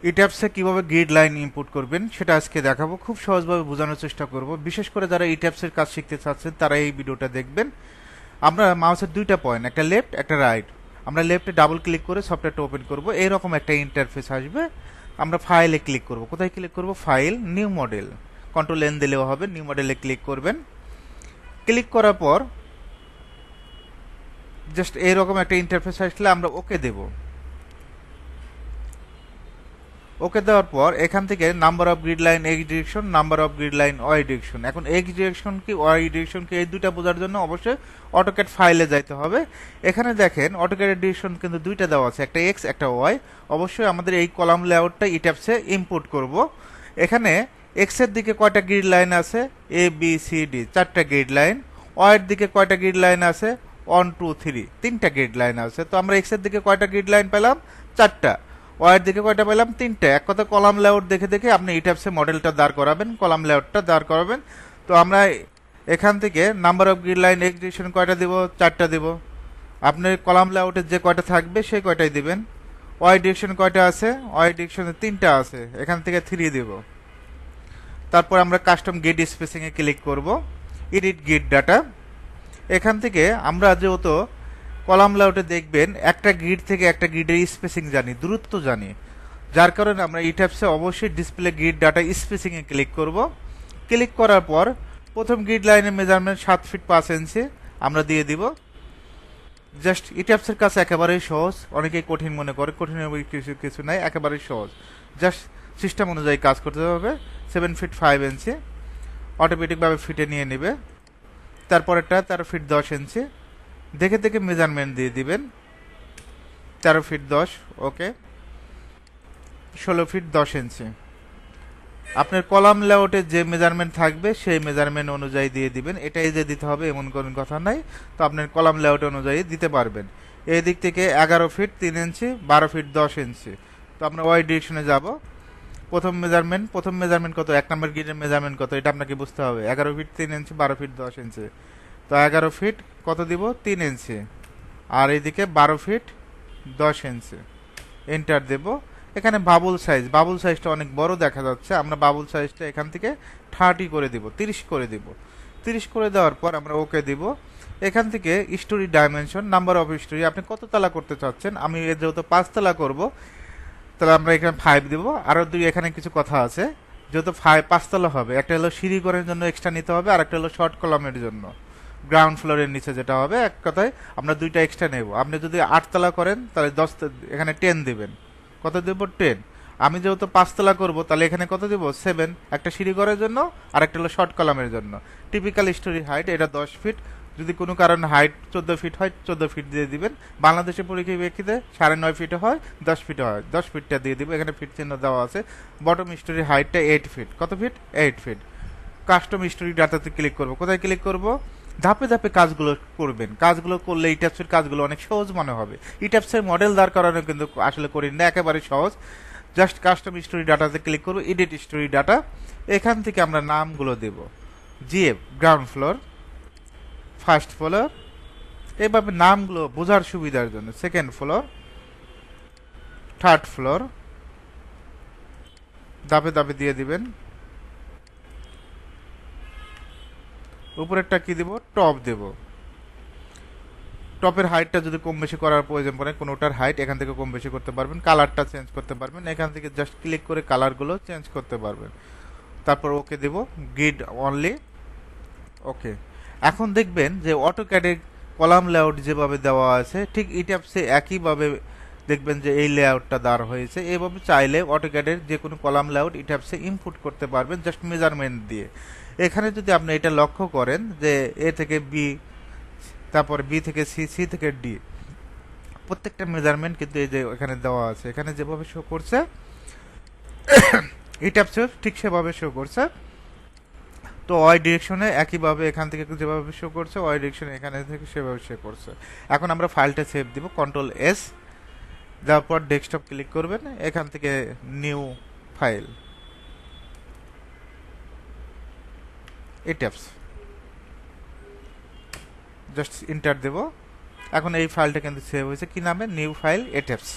ইট্যাপসে কিভাবে grid line input করবেন সেটা আজকে দেখাবো। খুব সহজভাবে বোঝানোর চেষ্টা করব। বিশেষ করে যারা ইট্যাপসের কাজ শিখতে চাচ্ছেন তারা এই ভিডিওটা দেখবেন। আমরা মাউসের দুইটা পয়েন্ট, একটা লেফট একটা রাইট, আমরা লেফটে ডাবল ক্লিক করে সফটওয়্যারটা ওপেন করব। এইরকম একটা ইন্টারফেস আসবে। আমরা ফাইলে ক্লিক করব। কোথায় ক্লিক করব? File, new model, control N দিলেও হবে। নিউ মডেলে ক্লিক করবেন। ক্লিক করার পর জাস্ট এইরকম একটা ইন্টারফেস আসলে আমরা ওকে দেব। ওকে দেওয়ার পর এখান থেকে number of grid line X direction, number of grid line Y direction. এখন এক্স ডিরেকশন কি ওয়াই ডিরেকশন কি এই দুইটা বোঝার জন্য অবশ্যই অটোক্যাড ফাইলে যাইতে হবে। এখানে দেখেন অটোক্যাডের ডিরেকশন কিন্তু দুইটা দেওয়া আছে, একটা এক্স একটা ওয়াই। অবশ্যই আমাদের এই কলাম লেআউটটা ইট্যাপসে ইম্পোর্ট করব। এখানে এক্স এর দিকে কয়টা গ্রিড লাইন আছে? এ বি সি ডি, চারটা গ্রিড লাইন। ওয়াই এর দিকে কয়টা গ্রিড লাইন আছে? 1 2 3, তিনটা গ্রিড লাইন আছে। তো আমরা এক্স এর দিকে কয়টা গ্রিড লাইন পেলাম? চারটা। ওয়াইয়ের দিকে কয়টা পেলাম? তিনটা। এক কথা কলাম লেআউট দেখে দেখে আপনি ইট্যাপসে মডেলটা দাঁড় করাবেন, কলাম লেআউটটা দাঁড় করাবেন। তো আমরা এখান থেকে number of grid line X direction কয়টা দিব? চারটা দিব। আপনি কলাম লেআউটের যে কয়টা থাকবে সেই কয়টাই দিবেন। ওয়াই ডিরেকশন কয়টা আছে? ওয়াই ডিরেকশনে তিনটা আছে, এখান থেকে 3 দিব। তারপর আমরা কাস্টম গ্রিড স্পেসিং এ ক্লিক করব, এডিট গ্রিড ডাটা। এখান থেকে আমরা যেহেতু কলাম লেআউটে দেখবেন একটা গ্রিড থেকে একটা গ্রিডের স্পেসিং জানি, দূরত্ব জানি, যার কারণে আমরা ইট্যাপসে অবশ্যই ডিসপ্লে গ্রিড ডাটা স্পেসিং এ ক্লিক করব। ক্লিক করার পর প্রথম গ্রিড লাইনের মেজারমেন্ট 7 ফিট 5 ইঞ্চি আমরা দিয়ে দিব। জাস্ট ইট্যাপসের কাছে একেবারেই সহজ, অনেকেই কঠিন মনে করে, কঠিন কিছু নাই, একেবারেই সহজ। জাস্ট সিস্টেম অনুযায়ী কাজ করতে হবে। 7 ফিট 5 ইঞ্চি অটোমেটিকভাবে ফিটে নিয়ে নেবে। তারপরেরটা 13 ফিট 10 ইঞ্চি দেখে দেখে মেজারমেন্ট দিয়ে দিবেন। 13 ফিট 10, ওকে। 16 ফিট 10 ইঞ্চি আপনার কলাম লেআউটে যে মেজারমেন্ট থাকবে সেই মেজারমেন্ট অনুযায়ী দিয়ে দিবেন। এটাই যে দিতে হবে এমন কোনো কথা নাই। তো আপনার কলাম লেআউট অনুযায়ী দিতে পারবেন। এই দিক থেকে 11 ফিট 3 ইঞ্চি, 12 ফিট 10 ইঞ্চি। তো আমরা ওয়াই ডিরেকশনে যাব। প্রথম মেজারমেন্ট কত? 1 নম্বর গ্রিডের মেজারমেন্ট কত এটা আপনাকে বুঝতে হবে। 11 ফিট 3 ইঞ্চি, 12 ফিট 10 ইঞ্চি। তো 11 ফিট কত দিব? 3 ইঞ্চি। আর এইদিকে 12 ফিট 10 ইঞ্চি। এন্টার দেব। এখানে বাবুল সাইজটা অনেক বড় দেখা যাচ্ছে। আমরা বাবুল সাইজটা এখান থেকে 30 করে দিব, 30 করে দিব। 30 করে দেওয়ার পর আমরা ওকে দিব। এখান থেকে story dimension, number of story, আপনি কত তলা করতে চাচ্ছেন। আমি যেহেতু 5 তলা করব, তাহলে আমরা এখানে 5 দিব। আরো দুই এখানে কিছু কথা আছে। যেহেতু 5 তলা হবে, একটা হলো সিঁড়ি ঘরের জন্য এক্সট্রা নিতে হবে, আর একটা হলো শর্ট কলামের জন্য গ্রাউন্ড ফ্লোরের নিচে যেটা হবে। এক কথায় আমরা দুইটা এক্সট্রা নেব। আপনি যদি 8 তলা করেন তাহলে 10, এখানে 10 দিবেন। কত দেব? 10। আমি যেহেতু 5 তলা করবো তাহলে এখানে কত দেব? 7, একটা সিঁড়ি ঘরের জন্য আর একটা হলো শর্ট কলামের জন্য। টিপিক্যাল স্টোরি হাইট এটা 10 ফিট। যদি কোনো কারণে হাইট 14 ফিট হয় 14 ফিট দিয়ে দিবেন। বাংলাদেশের পরিপ্রেক্ষিতে 9.5 ফিটে হয়, 10 ফিটে হয়, 10 ফিটটা দিয়ে দিব। এখানে ফিট চিহ্ন দেওয়া আছে। বটম স্টোরি হাইটটা 8 ফিট। কত ফিট? 8 ফিট। কাস্টম স্টোরি ডাটাতে ক্লিক করব। কোথায় ক্লিক করব? ধাপে ধাপে কাজগুলো করবেন। কাজগুলো করলে ইট্যাপসের কাজগুলো অনেক সহজ মনে হবে। ইট্যাপসের মডেল দাঁড় করানো কিন্তু আসলে করি না, একেবারে সহজ। জাস্ট কাস্টম স্টোরি ডাটাতে ক্লিক করব, এডিট স্টোরি ডাটা। এখান থেকে আমরা নামগুলো দেব। GF ground floor, first floor, এইভাবে নামগুলো বোঝার সুবিধার জন্য। সেকেন্ড ফ্লোর, থার্ড ফ্লোর, ধাপে ধাপে দিয়ে দিবেন। উপরেরটা কি দিব? টপ দেব। টপের হাইটটা যদি কম বেশি করার প্রয়োজন পড়ে, কোনোটার হাইট এখান থেকে কম বেশি করতে পারবেন। কালারটা চেঞ্জ করতে পারবেন, এখান থেকে জাস্ট ক্লিক করে কালারগুলো চেঞ্জ করতে পারবেন। তারপর ওকে দেব, গ্রিড অনলি, ওকে। এখন দেখবেন যে অটোক্যাডের কলাম লেআউট যেভাবে দেওয়া আছে ঠিক ইট্যাপসে একইভাবে দেখবেন যে এই লেআউটটা দাঁড় হয়েছে। এইভাবে চাইলে অটোক্যাডের যে কোনো কলাম লেআউট ইট্যাপসে ইনপুট করতে পারবেন জাস্ট মেজারমেন্ট দিয়ে। এখানে যদি আপনি এটা লক্ষ্য করেন যে এ থেকে বি, তারপর বি থেকে সি, সি থেকে ডি, প্রত্যেকটা মেজারমেন্ট কিন্তু এই যে এখানে দেওয়া আছে, এখানে যেভাবে শো করছে ইট্যাপসে ঠিক সেভাবে শো করছে। তো ওয়াই ডিরেকশনে একইভাবে এখান থেকে যেভাবে শো করছে ওয়াই ডিরেকশনে এখানে থেকে সেভাবে শো করছে। এখন আমরা ফাইলটা সেভ দিব, কন্ট্রোল এস দেওয়ার পর ডেস্কটপ ক্লিক করবেন। এখান থেকে new file, ETABS, just enter দেব। এখন এই ফাইলটা কিন্তু সেভ হয়েছে কি নামে? New file ইট্যাপস।